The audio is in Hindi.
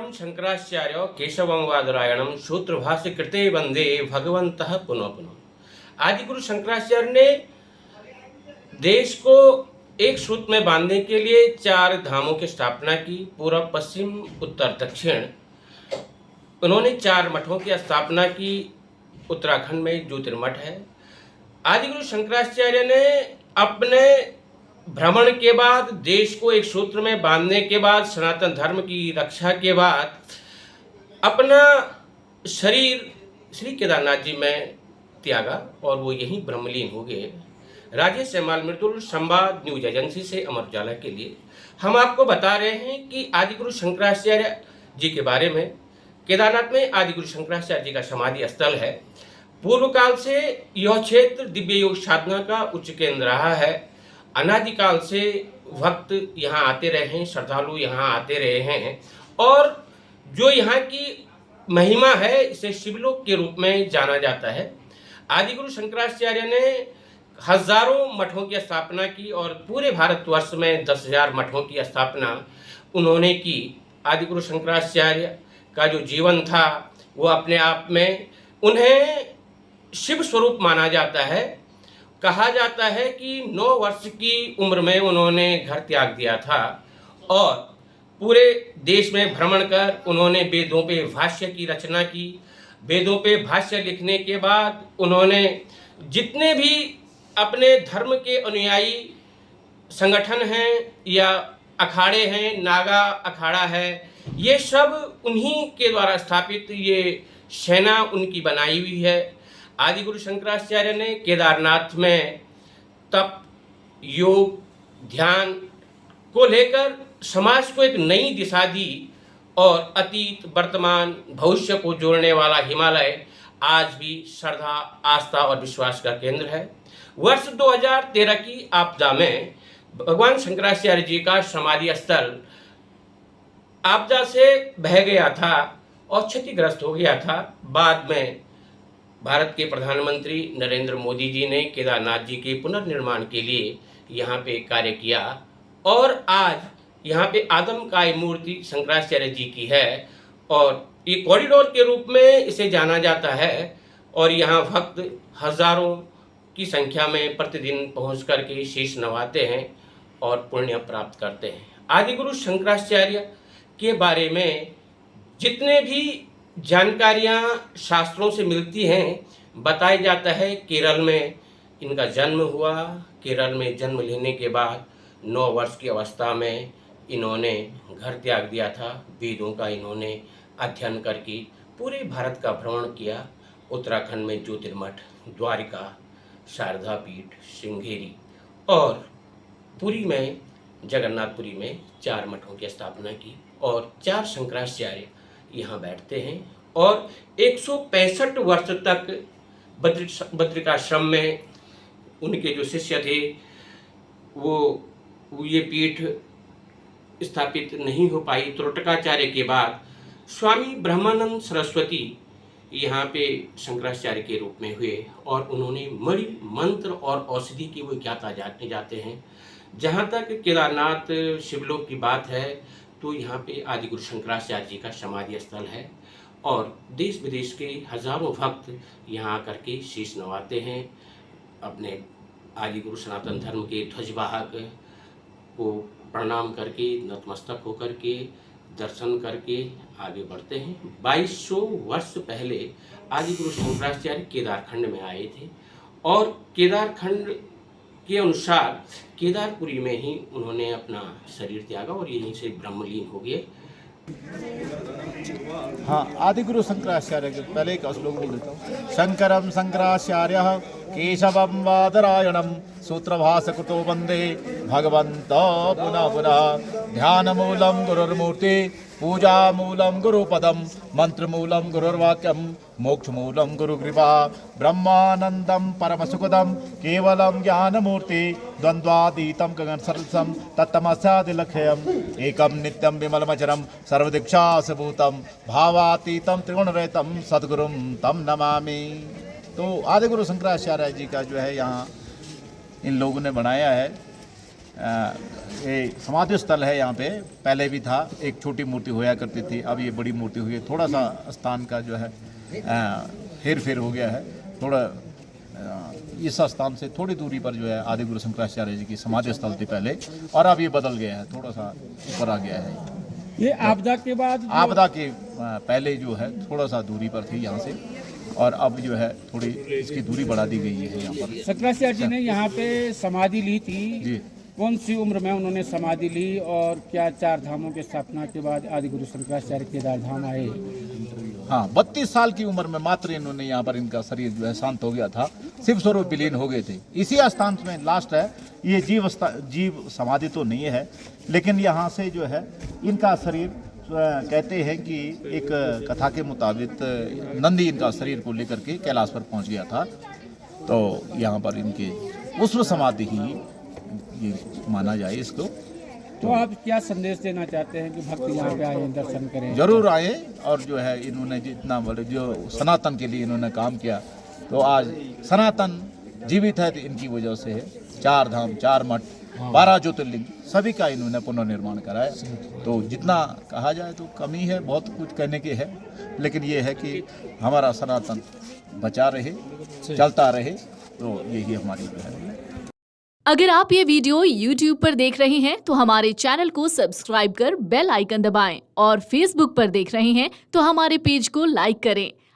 शंकराचार्य केशवं वादरायणम सूत्रभाष्य कृते वंदे भगवंतः पुनः पुनः। आदि गुरु शंकराचार्य ने देश को एक सूत्र में बांधने के लिए 4 धामों की स्थापना की। पूर्व, पश्चिम, उत्तर, दक्षिण। उन्होंने 4 मठों की स्थापना की। उत्तराखंड में ज्योतिर्मठ है। आदि गुरु शंकराचार्य ने अपने भ्रमण के बाद, देश को एक सूत्र में बांधने के बाद, सनातन धर्म की रक्षा के बाद अपना शरीर श्री केदारनाथ जी में त्यागा और वो यहीं ब्रह्मलीन हो गए। राजेश सेमाल मृदुल, संवाद न्यूज एजेंसी से अमर उजाला के लिए हम आपको बता रहे हैं कि आदि गुरु शंकराचार्य जी के बारे में। केदारनाथ में आदि गुरु शंकराचार्य जी का समाधि स्थल है। पूर्व काल से यह क्षेत्र दिव्य योग साधना का उच्च केंद्र रहा है। अनादिकाल से भक्त यहाँ आते रहे हैं, श्रद्धालु यहाँ आते रहे हैं और जो यहाँ की महिमा है इसे शिवलोक के रूप में जाना जाता है। आदि गुरु शंकराचार्य ने हजारों मठों की स्थापना की और पूरे भारतवर्ष में 10,000 मठों की स्थापना उन्होंने की। आदि गुरु शंकराचार्य का जो जीवन था वो अपने आप में उन्हें शिव स्वरूप माना जाता है। कहा जाता है कि 9 वर्ष की उम्र में उन्होंने घर त्याग दिया था और पूरे देश में भ्रमण कर उन्होंने वेदों पे भाष्य की रचना की। वेदों पे भाष्य लिखने के बाद उन्होंने जितने भी अपने धर्म के अनुयायी संगठन हैं या अखाड़े हैं, नागा अखाड़ा है, ये सब उन्हीं के द्वारा स्थापित ये सेना उनकी बनाई हुई है। आदि गुरु शंकराचार्य ने केदारनाथ में तप, योग, ध्यान को लेकर समाज को एक नई दिशा दी और अतीत, वर्तमान, भविष्य को जोड़ने वाला हिमालय आज भी श्रद्धा, आस्था और विश्वास का केंद्र है। वर्ष 2013 की आपदा में भगवान शंकराचार्य जी का समाधि स्थल आपदा से बह गया था और क्षतिग्रस्त हो गया था। बाद में भारत के प्रधानमंत्री नरेंद्र मोदी जी ने केदारनाथ जी के पुनर्निर्माण के लिए यहाँ पे कार्य किया और आज यहाँ पे आदमकाय मूर्ति शंकराचार्य जी की है और ये कॉरिडोर के रूप में इसे जाना जाता है और यहाँ भक्त हजारों की संख्या में प्रतिदिन पहुँच करके शीश नवाते हैं और पुण्य प्राप्त करते हैं। आदि गुरु शंकराचार्य के बारे में जितने भी जानकारियाँ शास्त्रों से मिलती हैं, बताया जाता है केरल में इनका जन्म हुआ। केरल में जन्म लेने के बाद 9 वर्ष की अवस्था में इन्होंने घर त्याग दिया था। वेदों का इन्होंने अध्ययन करके पूरे भारत का भ्रमण किया। उत्तराखंड में ज्योतिर्मठ, द्वारिका, शारदा पीठ, श्रृंगेरी और पुरी में, जगन्नाथपुरी में 4 मठों की स्थापना की और 4 शंकराचार्य यहाँ बैठते हैं और 165 वर्ष तक बद्रिकाश्रम में उनके जो शिष्य थे वो ये पीठ स्थापित नहीं हो पाई। त्रोटकाचार्य के बाद स्वामी ब्रह्मानंद सरस्वती यहाँ पे शंकराचार्य के रूप में हुए और उन्होंने मणि, मंत्र और औषधि की वो ज्ञाता जाते हैं। जहाँ तक केदारनाथ शिवलोक की बात है तो यहाँ पे आदि गुरु शंकराचार्य जी का समाधि स्थल है और देश विदेश के हजारों भक्त यहाँ आकर के शीश नवाते हैं। अपने आदि गुरु सनातन धर्म के ध्वजवाहक को प्रणाम करके, नतमस्तक होकर के, दर्शन करके आगे बढ़ते हैं। 2200 वर्ष पहले आदि गुरु शंकराचार्य केदारखंड में आए थे और केदारखंड के अनुसार केदारपुरी में ही उन्होंने अपना शरीर त्यागा और यहीं से ब्रह्मलीन हो गए। हाँ, आदि गुरु शंकराचार्य के पहले एक श्लोक बोल देता हूँ। शंकरम शंकराचार्य केशवम वादरायणम सूत्रभासकृतो वंदे भगवंत पुनः पुनः। ध्यान मूलम गुरुर्मूर्ति पूजा मूलम गुरुपदम मंत्र मूलम गुरुर्वाक्यम मोक्ष मूलम गुरुकृपा ब्रह्मानंदम परम सुखदम केवलम ज्ञानमूर्ति द्वंद्वातीतम गगन सरसम तत्तमस्यादिलक्ष्यम एकम नित्यम विमलमचरम सर्वदीक्षासभूतम भावातीतम त्रिगुणरहितम सद्गुरुम तम नमामि। तो आदि गुरु शंकराचार्य जी का जो है यहाँ इन लोगों ने बनाया है ये समाधि स्थल है यहाँ पे, पहले भी था, एक छोटी मूर्ति होया करती थी, अब ये बड़ी मूर्ति हुई है। थोड़ा सा स्थान का जो है हेर फेर हो गया है, थोड़ा इस स्थान से थोड़ी दूरी पर जो है आदि गुरु शंकराचार्य जी की समाधि स्थल थी पहले, और अब ये बदल गया है, थोड़ा सा ऊपर आ गया है। ये आपदा के बाद आपदा के पहले जो है थोड़ा सा दूरी पर थी यहाँ से, और अब जो है थोड़ी इसकी दूरी बढ़ा दी गई है यहाँ पर। शंकराचार्य जी ने यहाँ पे समाधि ली थी, जी, कौन सी उम्र में उन्होंने समाधि ली, और क्या 4 धामों की स्थापना के बाद आदि गुरु शंकराचार्य केदार धाम आए? हाँ, 32 साल की उम्र में मात्र इन्होंने यहाँ पर, इनका शरीर जो है शांत हो गया था, शिव स्वरूप विलीन हो गए थे। इसी स्थान में लास्ट है ये जीव समाधि तो नहीं है, लेकिन यहाँ से जो है इनका शरीर कहते हैं कि एक कथा के मुताबिक नंदी इनका शरीर को लेकर के कैलाश पर पहुँच गया था, तो यहाँ पर इनके उस समाधि ही ये माना जाए इसको। तो आप क्या संदेश देना चाहते हैं कि भक्त यहाँ पे आए, दर्शन करें? जरूर आए, और जो है इन्होंने जितना बड़े जो सनातन के लिए इन्होंने काम किया, तो आज सनातन जीवित है, तो इनकी वजह से है। 4 धाम, 4 मठ, 12 ज्योतिर्लिंग, सभी का इन्होंने पुनर्निर्माण कराया। तो जितना कहा जाए तो कमी है, बहुत कुछ कहने के है, लेकिन ये है कि हमारा सनातन बचा रहे, चलता रहे, तो यही हमारी जो है। अगर आप ये वीडियो YouTube पर देख रहे हैं तो हमारे चैनल को सब्सक्राइब कर बेल आइकन दबाएं, और Facebook पर देख रहे हैं तो हमारे पेज को लाइक करें।